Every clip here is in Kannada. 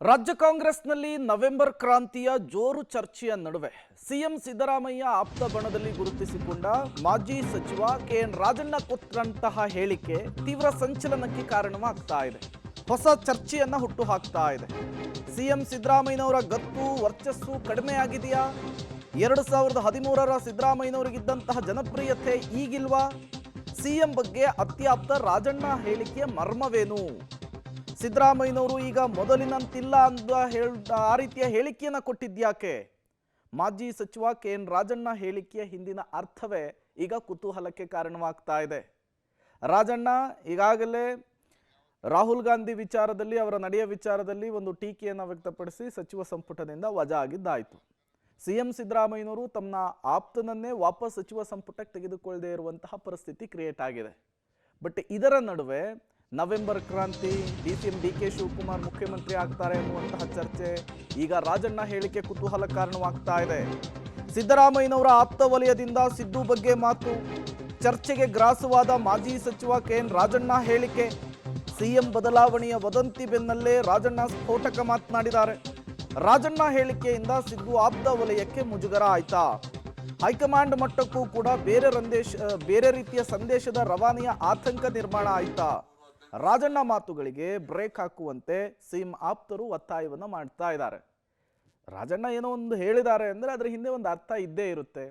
ರಾಜ್ಯ ಕಾಂಗ್ರೆಸ್ನಲ್ಲಿ ನವೆಂಬರ್ ಕ್ರಾಂತಿಯ ಜೋರು ಚರ್ಚೆಯ ನಡುವೆ ಸಿಎಂ ಸಿದ್ದರಾಮಯ್ಯ ಆಪ್ತ ಬಣದಲ್ಲಿ ಗುರುತಿಸಿಕೊಂಡ ಮಾಜಿ ಸಚಿವ ಕೆಎನ್ ರಾಜಣ್ಣ ಕೊಟ್ಟಂತಹ ಹೇಳಿಕೆ ತೀವ್ರ ಸಂಚಲನಕ್ಕೆ ಕಾರಣವಾಗ್ತಾ ಇದೆ. ಹೊಸ ಚರ್ಚೆಯನ್ನ ಹುಟ್ಟು ಹಾಕ್ತಾ ಇದೆ. ಸಿಎಂ ಸಿದ್ದರಾಮಯ್ಯನವರ ಗತ್ತು ವರ್ಚಸ್ಸು ಕಡಿಮೆಯಾಗಿದೆಯಾ? 2013ರ ಸಿದ್ದರಾಮಯ್ಯನವರಿಗಿದ್ದಂತಹ ಜನಪ್ರಿಯತೆ ಈಗಿಲ್ವಾ? ಸಿಎಂ ಬಗ್ಗೆ ಅತ್ಯಾಪ್ತ ರಾಜಣ್ಣ ಹೇಳಿಕೆಯ ಮರ್ಮವೇನು? ಸಿದ್ದರಾಮಯ್ಯನವರು ಈಗ ಮೊದಲಿನಂತಿಲ್ಲ ಅಂತ ಆ ರೀತಿಯ ಹೇಳಿಕೆಯನ್ನು ಕೊಟ್ಟಿದ್ಯಾಕೆ? ಮಾಜಿ ಸಚಿವ ಕೆಎನ್ ರಾಜಣ್ಣ ಹೇಳಿಕೆಯ ಹಿಂದಿನ ಅರ್ಥವೇ ಈಗ ಕುತೂಹಲಕ್ಕೆ ಕಾರಣವಾಗ್ತಾ ಇದೆ. ರಾಜಣ್ಣ ಈಗಾಗಲೇ ರಾಹುಲ್ ಗಾಂಧಿ ವಿಚಾರದಲ್ಲಿ, ಅವರ ನಡೆಯ ವಿಚಾರದಲ್ಲಿ ಒಂದು ಟೀಕೆಯನ್ನು ವ್ಯಕ್ತಪಡಿಸಿ ಸಚಿವ ಸಂಪುಟದಿಂದ ವಜಾ ಆಗಿದ್ದಾಯಿತು. ಸಿಎಂ ಸಿದ್ದರಾಮಯ್ಯನವರು ತಮ್ಮ ಆಪ್ತನನ್ನೇ ವಾಪಸ್ ಸಚಿವ ಸಂಪುಟಕ್ಕೆ ತೆಗೆದುಕೊಳ್ಳದೆ ಇರುವಂತಹ ಪರಿಸ್ಥಿತಿ ಕ್ರಿಯೇಟ್ ಆಗಿದೆ. ಬಟ್ ಇದರ ನಡುವೆ ನವೆಂಬರ್ ಕ್ರಾಂತಿ, ಸಿಎಂ ಡಿಕೆ ಶಿವಕುಮಾರ್ ಮುಖ್ಯಮಂತ್ರಿ ಆಗ್ತಾರೆ ಎನ್ನುವಂತಹ ಚರ್ಚೆ, ಈಗ ರಾಜಣ್ಣ ಹೇಳಿಕೆ ಕುತೂಹಲ ಕಾರಣವಾಗ್ತಾ ಇದೆ. ಸಿದ್ದರಾಮಯ್ಯನವರ ಆಪ್ತ ವಲಯದಿಂದ ಸಿದ್ದು ಬಗ್ಗೆ ಮಾತು, ಚರ್ಚೆಗೆ ಗ್ರಾಸವಾದ ಮಾಜಿ ಸಚಿವ ಕೆಎನ್ ರಾಜಣ್ಣ ಹೇಳಿಕೆ, ಸಿಎಂ ಬದಲಾವಣೆಯ ವದಂತಿ ಬೆನ್ನಲ್ಲೇ ರಾಜಣ್ಣ ಸ್ಫೋಟಕ ಮಾತನಾಡಿದ್ದಾರೆ. ರಾಜಣ್ಣ ಹೇಳಿಕೆಯಿಂದ ಸಿದ್ದು ಆಪ್ತ ವಲಯಕ್ಕೆ ಮುಜುಗರ ಆಯ್ತಾ? ಹೈಕಮಾಂಡ್ ಮಟ್ಟಕ್ಕೂ ಕೂಡ ಬೇರೆ ರೀತಿಯ ಸಂದೇಶದ ರವಾನೆಯ ಆತಂಕ ನಿರ್ಮಾಣ ಆಯ್ತಾ? ರಾಜಣ್ಣ ಮಾತುಗಳಿಗೆ ಬ್ರೇಕ್ ಹಾಕುವಂತೆ ಸಿಎಂ ಆಪ್ತರು ಒತ್ತಾಯವನ್ನು ಮಾಡ್ತಾ ಇದ್ದಾರೆ. ರಾಜಣ್ಣ ಏನೋ ಒಂದು ಹೇಳಿದ್ದಾರೆ ಅಂದರೆ ಅದರ ಹಿಂದೆ ಒಂದು ಅರ್ಥ ಇದ್ದೇ ಇರುತ್ತೆ.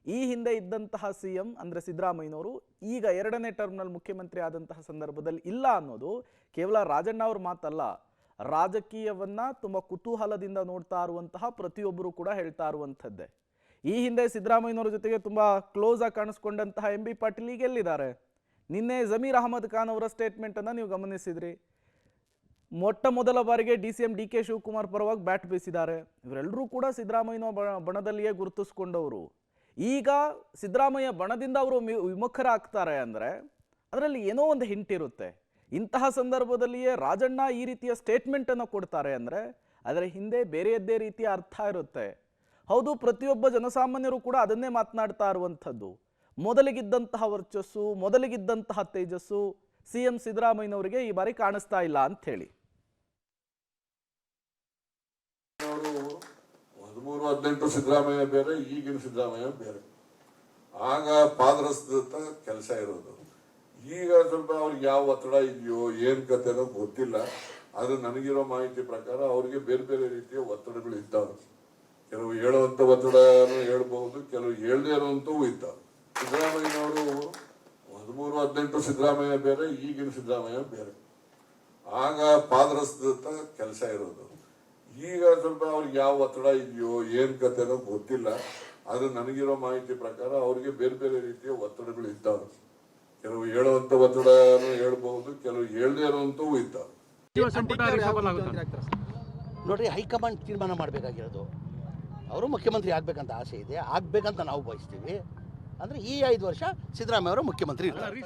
ಈ ಹಿಂದೆ ಇದ್ದಂತಹ ಸಿಎಂ ಅಂದರೆ ಸಿದ್ದರಾಮಯ್ಯನವರು ಈಗ 2ನೇ ಟರ್ಮ್ನಲ್ಲಿ ಮುಖ್ಯಮಂತ್ರಿ ಆದಂತಹ ಸಂದರ್ಭದಲ್ಲಿ ಇಲ್ಲ ಅನ್ನೋದು ಕೇವಲ ರಾಜಣ್ಣ ಅವ್ರ ಮಾತಲ್ಲ, ರಾಜಕೀಯವನ್ನ ತುಂಬ ಕುತೂಹಲದಿಂದ ನೋಡ್ತಾ ಇರುವಂತಹ ಪ್ರತಿಯೊಬ್ಬರು ಕೂಡ ಹೇಳ್ತಾ ಇರುವಂಥದ್ದೇ. ಈ ಹಿಂದೆ ಸಿದ್ದರಾಮಯ್ಯನವರ ಜೊತೆಗೆ ತುಂಬ ಕ್ಲೋಸ್ ಆಗಿ ಕಾಣಿಸ್ಕೊಂಡಂತಹ MB ಪಾಟೀಲ್ ಈಗ ಎಲ್ಲಿದ್ದಾರೆ? ನಿನ್ನೆ ಜಮೀರ್ ಅಹಮದ್ ಖಾನ್ ಅವರ ಸ್ಟೇಟ್ಮೆಂಟನ್ನು ನೀವು ಗಮನಿಸಿದ್ರಿ. ಮೊಟ್ಟ ಮೊದಲ ಬಾರಿಗೆ DCM DK ಶಿವಕುಮಾರ್ ಪರವಾಗಿ ಬ್ಯಾಟ್ ಬೀಸಿದ್ದಾರೆ. ಇವರೆಲ್ಲರೂ ಕೂಡ ಸಿದ್ದರಾಮಯ್ಯನ ಬಣದಲ್ಲಿಯೇ ಗುರುತಿಸ್ಕೊಂಡವರು. ಈಗ ಸಿದ್ದರಾಮಯ್ಯ ಬಣದಿಂದ ಅವರು ವಿಮುಖರಾಗ್ತಾರೆ ಅಂದರೆ ಅದರಲ್ಲಿ ಏನೋ ಒಂದು ಹಿಂಟ್ ಇರುತ್ತೆ. ಇಂತಹ ಸಂದರ್ಭದಲ್ಲಿಯೇ ರಾಜಣ್ಣ ಈ ರೀತಿಯ ಸ್ಟೇಟ್ಮೆಂಟನ್ನು ಕೊಡ್ತಾರೆ ಅಂದರೆ ಅದರ ಹಿಂದೆ ಬೇರೆಯದ್ದೇ ರೀತಿಯ ಅರ್ಥ ಇರುತ್ತೆ. ಹೌದು, ಪ್ರತಿಯೊಬ್ಬ ಜನಸಾಮಾನ್ಯರು ಕೂಡ ಅದನ್ನೇ ಮಾತನಾಡ್ತಾ ಇರುವಂಥದ್ದು. ಮೊದಲಿಗಿದ್ದಂತಹ ವರ್ಚಸ್ಸು, ಮೊದಲಿಗಿದ್ದಂತಹ ತೇಜಸ್ಸು ಸಿಎಂ ಸಿದ್ದರಾಮಯ್ಯನವರಿಗೆ ಈ ಬಾರಿ ಕಾಣಿಸ್ತಾ ಇಲ್ಲ ಅಂತ ಹೇಳಿ. 13-18 ಸಿದ್ದರಾಮಯ್ಯ ಬೇರೆ, ಈಗಿನ ಸಿದ್ದರಾಮಯ್ಯ ಬೇರೆ. ಆಗ ಪಾದರಸದ ಕೆಲಸ ಇರೋದು. ಈಗ ಸ್ವಲ್ಪ ಅವ್ರಿಗೆ ಯಾವ ಒತ್ತಡ ಇದೆಯೋ ಏನ್ ಕತೆ ಅನ್ನೋದು ಗೊತ್ತಿಲ್ಲ. ಆದ್ರೆ ನನಗಿರೋ ಮಾಹಿತಿ ಪ್ರಕಾರ ಅವ್ರಿಗೆ ಬೇರೆ ಬೇರೆ ರೀತಿಯ ಒತ್ತಡಗಳು ಇದ್ದಾವೆ. ಕೆಲವು ಹೇಳುವಂತ ಒತ್ತಡನೂ ಹೇಳ್ಬಹುದು, ಕೆಲವು ಹೇಳದೇ ಇರುವಂತವೂ ಇದ್ದಾವೆ. ಸಿದ್ದರಾಮಯ್ಯನವರು 13-18 ಸಿದ್ದರಾಮಯ್ಯ ಬೇರೆ, ಈಗಿನ ಸಿದ್ದರಾಮಯ್ಯ ಬೇರೆ. ಆಗ ಪಾದರಸದ ಕೆಲಸ ಇರೋದು. ಈಗ ಸ್ವಲ್ಪ ಅವ್ರಿಗೆ ಯಾವ ಒತ್ತಡ ಇದೆಯೋ ಏನ್ ಕತೆ ಅನ್ನೋದು ಗೊತ್ತಿಲ್ಲ. ಆದ್ರೆ ನನಗಿರೋ ಮಾಹಿತಿ ಪ್ರಕಾರ ಅವ್ರಿಗೆ ಬೇರೆ ಬೇರೆ ರೀತಿಯ ಒತ್ತಡಗಳು ಇದ್ದಾವೆ. ಕೆಲವು ಹೇಳುವಂತ ಒತ್ತಡನೂ ಹೇಳ್ಬಹುದು, ಕೆಲವು ಹೇಳದೇ ಇರುವಂತವೂ ಇದ್ದಾವೆ. ನೋಡ್ರಿ, ಹೈಕಮಾಂಡ್ ತೀರ್ಮಾನ ಮಾಡಬೇಕಾಗಿರೋದು. ಅವರು ಮುಖ್ಯಮಂತ್ರಿ ಆಗ್ಬೇಕಂತ ಆಸೆ ಇದೆ, ಆಗ್ಬೇಕಂತ ನಾವು ಬಯಸ್ತೀವಿ. ಅಂದ್ರೆ ಈ 5 ವರ್ಷ ಸಿದ್ದರಾಮಯ್ಯ ಅವರು ಮುಖ್ಯಮಂತ್ರಿ ಇರ್ತಾರೆ.